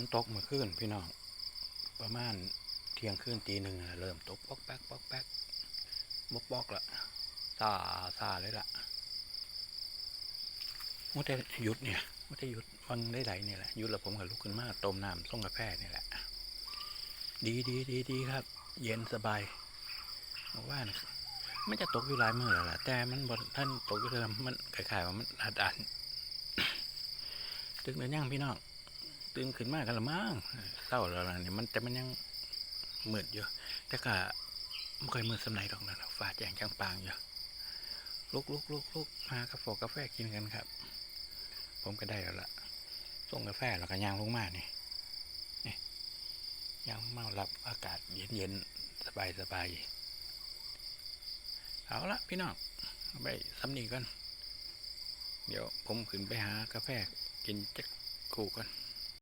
นตกเมื่อคืนพี่น้องประมาณเที่ยงคืนตีหนึ่งเริ่มตกปอกแป๊กปอกแป๊กบกบอกละซาเลยละมันจะหยุดเนี่ยมันจะหยุดฟังได้ไหลเนี่ยแหละหยุดแล้วผมก็ลุกขึ้นมาต้มน้ำส่งกาแฟนี่แหละดีครับเย็นสบายบอกว่านะมันจะตกอยู่หลายมื้อแล้วล่ะแต่มันบนท่านตกอยู่เดิมมันคล้ายๆว่ามันอัดตึกเนื้อย่างพี่น้องตื่นขึ้นมากันละมั้งเศร้าแล้วล่ะนี่มันแต่มันยังมืดอยู่แต่ก็ไม่ค่อยมืดสำไหนดอกนะฟ้าแจ้งจังปางอยู่ลุกมากาแฟกินกันครับผมก็ได้แล้วล่ะส่งกาแฟแล้วก็ย่างลงมานี่ย่างมารับอากาศเย็นสบายเอาละพี่น้องไปสำนีก่อนเดี๋ยวผมขึ้นไปหากาแฟกินจักคู่ก่อน